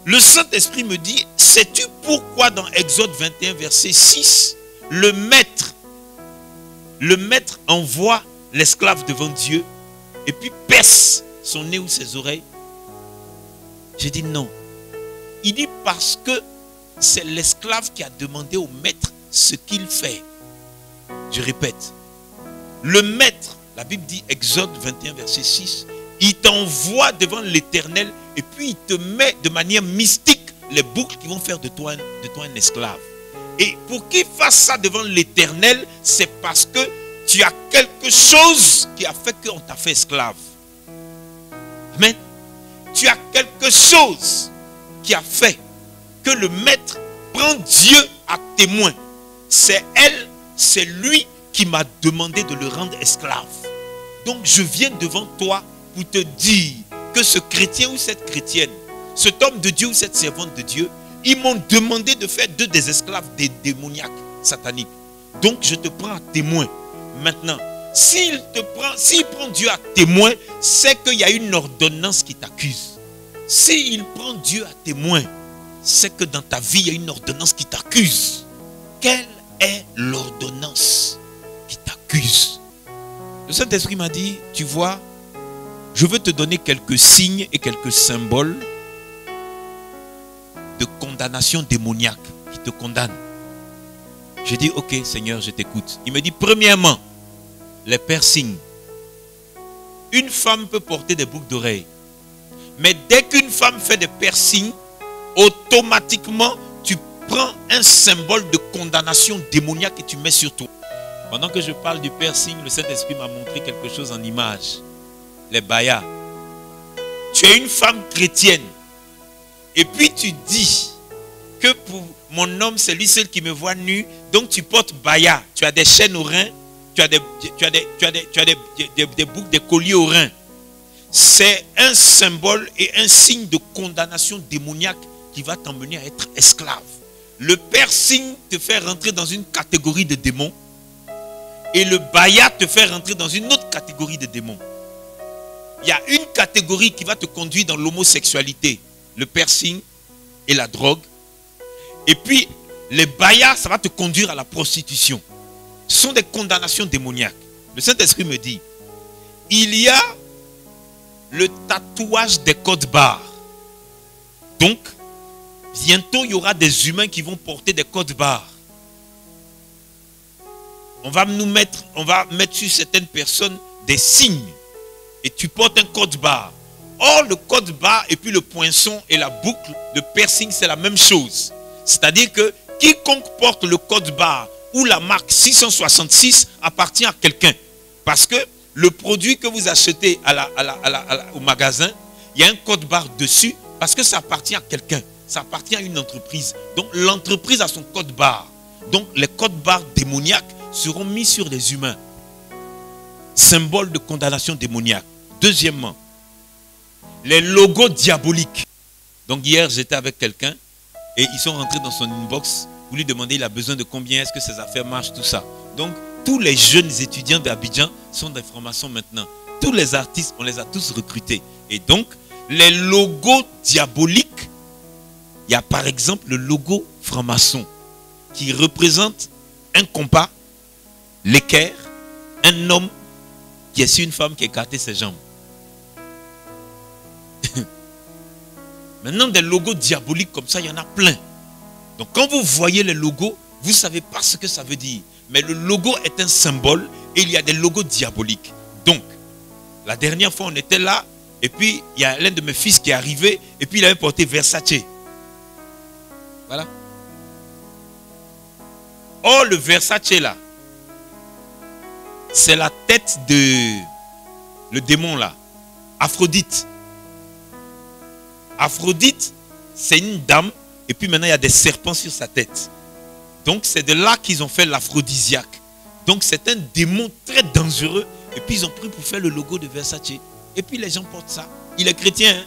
Le Saint-Esprit me dit, sais-tu pourquoi dans Exode 21, verset 6, le maître envoie l'esclave devant Dieu et puis perce son nez ou ses oreilles? J'ai dit non. Il dit parce que c'est l'esclave qui a demandé au maître ce qu'il fait. Je répète. Le maître, la Bible dit, Exode 21, verset 6, il t'envoie devant l'Éternel et puis il te met de manière mystique les boucles qui vont faire de toi un esclave. Et pour qu'il fasse ça devant l'Éternel, c'est parce que tu as quelque chose qui a fait qu'on t'a fait esclave. Amen. Tu as quelque chose qui a fait que le maître prend Dieu à témoin. C'est elle, c'est lui qui m'a demandé de le rendre esclave. Donc je viens devant toi pour te dire que ce chrétien ou cette chrétienne, cet homme de Dieu ou cette servante de Dieu, ils m'ont demandé de faire d'eux des esclaves des démoniaques sataniques. Donc je te prends à témoin. Maintenant, s'il prend Dieu à témoin, c'est qu'il y a une ordonnance qui t'accuse. S'il prend Dieu à témoin, c'est que dans ta vie, il y a une ordonnance qui t'accuse. Quelle est l'ordonnance qui t'accuse? Le Saint-Esprit m'a dit, tu vois, je veux te donner quelques signes et quelques symboles de condamnation démoniaque qui te condamnent. J'ai dit, ok Seigneur, je t'écoute. Il me dit, premièrement, les piercings. Une femme peut porter des boucles d'oreilles. Mais dès qu'une femme fait des piercings, automatiquement, tu prends un symbole de condamnation démoniaque et tu mets sur toi. Pendant que je parle du piercing, le Saint-Esprit m'a montré quelque chose en image. Les bayas. Tu es une femme chrétienne. Et puis tu dis que pour mon homme, c'est lui seul qui me voit nu. Donc tu portes baya. Tu as des chaînes aux reins. Tu as des boucles, des colliers aux reins. C'est un symbole et un signe de condamnation démoniaque qui va t'emmener à être esclave. Le piercing te fait rentrer dans une catégorie de démons. Et le baya te fait rentrer dans une autre catégorie de démons. Il y a une catégorie qui va te conduire dans l'homosexualité. Le piercing et la drogue. Et puis, les bayas, ça va te conduire à la prostitution. Ce sont des condamnations démoniaques. Le Saint-Esprit me dit, il y a le tatouage des codes barres. Donc, bientôt, il y aura des humains qui vont porter des codes barres. On va mettre sur certaines personnes des signes. Et tu portes un code barre. Or, le code barre et puis le poinçon et la boucle de piercing, c'est la même chose. C'est-à-dire que quiconque porte le code barre ou la marque 666 appartient à quelqu'un. Parce que le produit que vous achetez au magasin, il y a un code barre dessus parce que ça appartient à quelqu'un. Ça appartient à une entreprise. Donc, l'entreprise a son code barre. Donc, les codes barres démoniaques seront mis sur les humains. Symbole de condamnation démoniaque. Deuxièmement, les logos diaboliques. Donc hier, j'étais avec quelqu'un et ils sont rentrés dans son inbox pour lui demander, il a besoin de combien, est-ce que ses affaires marchent, tout ça. Donc, tous les jeunes étudiants d'Abidjan sont des francs-maçons maintenant. Tous les artistes, on les a tous recrutés. Et donc, les logos diaboliques, il y a par exemple le logo franc-maçon qui représente un compas, l'équerre, un homme qui est sur une femme qui a écarté ses jambes. Maintenant, des logos diaboliques comme ça, il y en a plein. Donc, quand vous voyez les logos, vous ne savez pas ce que ça veut dire. Mais le logo est un symbole et il y a des logos diaboliques. Donc, la dernière fois, on était là et puis il y a l'un de mes fils qui est arrivé et puis il avait porté Versace. Voilà. Oh, le Versace là, c'est la tête de le démon là, Aphrodite. Aphrodite, c'est une dame et puis maintenant il y a des serpents sur sa tête. Donc c'est de là qu'ils ont fait l'aphrodisiaque. Donc c'est un démon très dangereux et puis ils ont pris pour faire le logo de Versace. Et puis les gens portent ça. Il est chrétien, hein?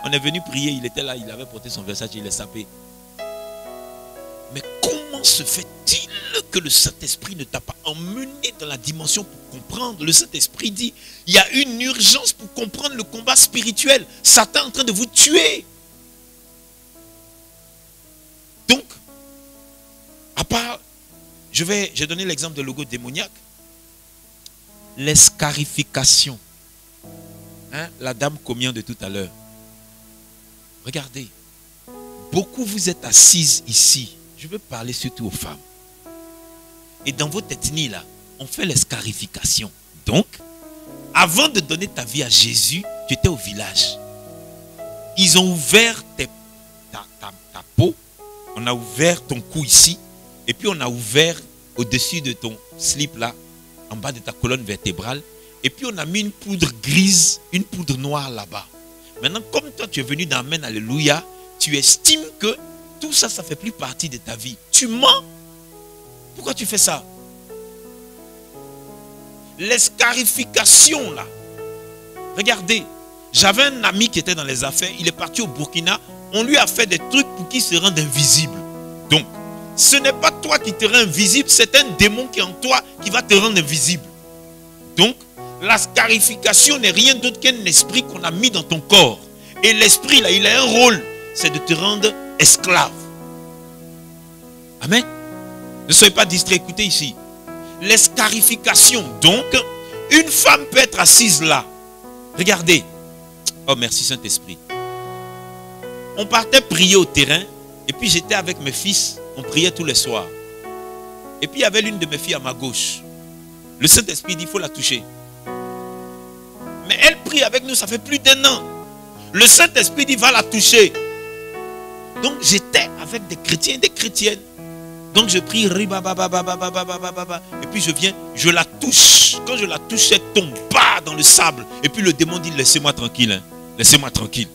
On est venu prier, il était là, il avait porté son Versace, il est sapé. Mais comment se fait-il que le Saint-Esprit ne t'a pas emmené dans la dimension pour comprendre? Le Saint-Esprit dit, il y a une urgence pour comprendre le combat spirituel. Satan est en train de vous tuer. J'ai donné l'exemple de logo démoniaque. L'escarification. Hein, la dame communion de tout à l'heure. Regardez. Beaucoup vous êtes assises ici. Je veux parler surtout aux femmes. Et dans votre ethnie là, on fait l'escarification. Donc, avant de donner ta vie à Jésus, tu étais au village. Ils ont ouvert ta peau. On a ouvert ton cou ici. Et puis on a ouvert au-dessus de ton slip là, en bas de ta colonne vertébrale. Et puis on a mis une poudre grise, une poudre noire là-bas. Maintenant, comme toi tu es venu dans Amen, Alléluia, tu estimes que tout ça, ça ne fait plus partie de ta vie. Tu mens. Pourquoi tu fais ça? L'escarification là. Regardez, j'avais un ami qui était dans les affaires, il est parti au Burkina, on lui a fait des trucs pour qu'il se rende invisible. Donc, ce n'est pas toi qui te rends invisible, c'est un démon qui est en toi qui va te rendre invisible. Donc, la scarification n'est rien d'autre qu'un esprit qu'on a mis dans ton corps. Et l'esprit là, il a un rôle, c'est de te rendre esclave. Amen. Ne soyez pas distrait, écoutez ici. L'escarification, donc, une femme peut être assise là. Regardez. Oh, merci Saint-Esprit. On partait prier au terrain, et puis j'étais avec mes fils, on priait tous les soirs. Et puis il y avait l'une de mes filles à ma gauche. Le Saint-Esprit dit, il faut la toucher. Mais elle prie avec nous, ça fait plus d'1 an. Le Saint-Esprit dit, va la toucher. Donc j'étais avec des chrétiens et des chrétiennes. Donc je prie, et puis je viens, je la touche. Quand je la touche, elle tombe dans le sable. Et puis le démon dit, laissez-moi tranquille. Hein. Laissez-moi tranquille.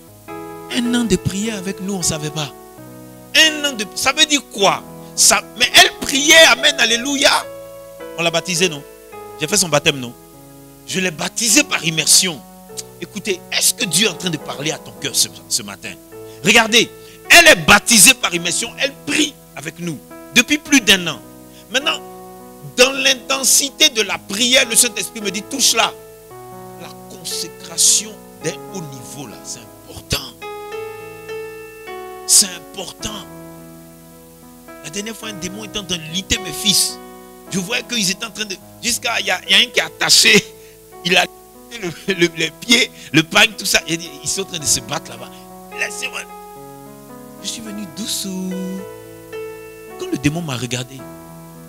1 an de prière avec nous, on ne savait pas. 1 an de... Ça veut dire quoi? Ça... Mais elle priait, Amen, Alléluia. On l'a baptisée, non? J'ai fait son baptême, non? Je l'ai baptisée par immersion. Écoutez, est-ce que Dieu est en train de parler à ton cœur ce matin? Regardez, elle est baptisée par immersion, elle prie avec nous. Depuis plus d'1 an. Maintenant, dans l'intensité de la prière, le Saint-Esprit me dit, touche-la. La consécration d'un haut niveau, là, c'est important. C'est important. La dernière fois, un démon était en train de lutter mes fils. Je voyais qu'ils étaient en train de... Jusqu'à... Il y a un qui est attaché. Il a les pieds, le pagne, tout ça. Ils sont en train de se battre là-bas. Laissez-moi. Je suis venu doucement. Quand le démon m'a regardé,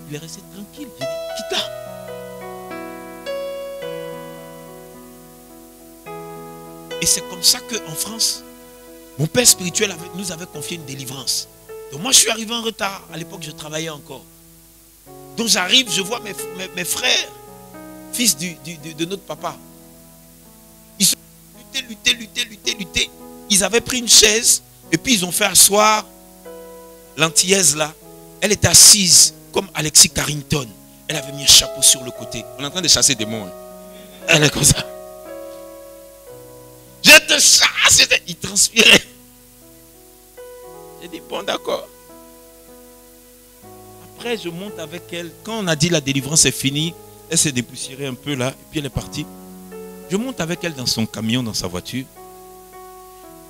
il est resté tranquille. J'ai dit, quitte-la. Et c'est comme ça qu'en France, mon père spirituel nous avait confié une délivrance. Donc moi, je suis arrivé en retard. À l'époque, je travaillais encore. Donc j'arrive, je vois mes frères, fils de notre papa. Ils sont luttés. Ils avaient pris une chaise et puis ils ont fait asseoir l'antillaise là. Elle était assise comme Alexis Carrington. Elle avait mis un chapeau sur le côté. On est en train de chasser des démons. Hein. Elle est comme ça. Je te chasse. Il transpirait. J'ai dit, bon, d'accord. Après, je monte avec elle. Quand on a dit la délivrance est finie, elle s'est dépoussiérée un peu là. Et puis elle est partie. Je monte avec elle dans son camion, dans sa voiture.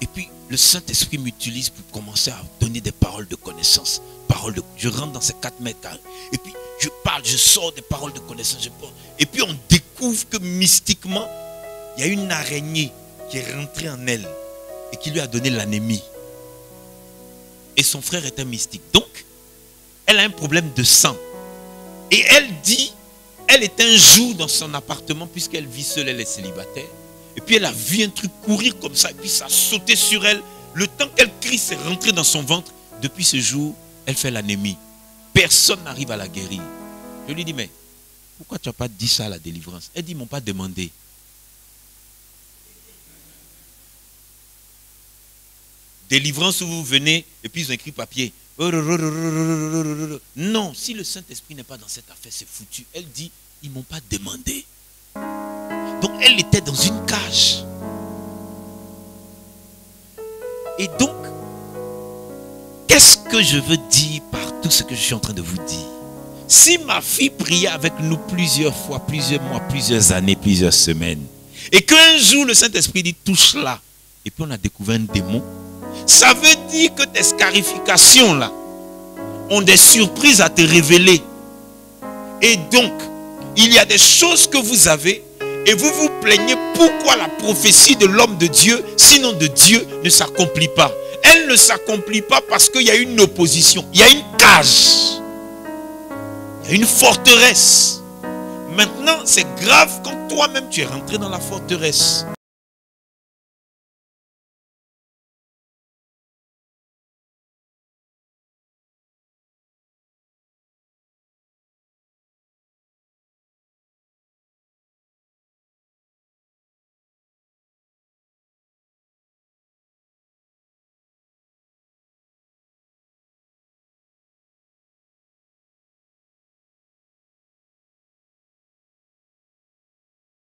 Et puis, le Saint-Esprit m'utilise pour commencer à donner des paroles de connaissance. Je rentre dans ces 4 mètres. Et puis, je parle, je sors des paroles de connaissance. Et puis, on découvre que mystiquement, il y a une araignée qui est rentrée en elle et qui lui a donné l'anémie. Et son frère était mystique. Donc, elle a un problème de sang. Et elle dit, elle est un jour dans son appartement, puisqu'elle vit seule, elle est célibataire. Et puis elle a vu un truc courir comme ça, et puis ça a sauté sur elle. Le temps qu'elle crie, c'est rentré dans son ventre. Depuis ce jour, elle fait l'anémie. Personne n'arrive à la guérir. Je lui dis, mais pourquoi tu n'as pas dit ça à la délivrance? Elle dit, ils ne m'ont pas demandé. Délivrance où vous venez, et puis ils ont écrit papier. Non, si le Saint-Esprit n'est pas dans cette affaire, c'est foutu. Elle dit, ils ne m'ont pas demandé. Donc elle était dans une cage. Et donc, qu'est-ce que je veux dire par tout ce que je suis en train de vous dire? Si ma fille priait avec nous plusieurs fois, plusieurs mois, plusieurs années, plusieurs semaines, et qu'un jour le Saint-Esprit dit touche-la, et puis on a découvert un démon, ça veut dire que tes scarifications là ont des surprises à te révéler. Et donc, il y a des choses que vous avez et vous vous plaignez pourquoi la prophétie de l'homme de Dieu, sinon de Dieu, ne s'accomplit pas. Elle ne s'accomplit pas parce qu'il y a une opposition, il y a une cage, il y a une forteresse. Maintenant, c'est grave quand toi-même tu es rentré dans la forteresse.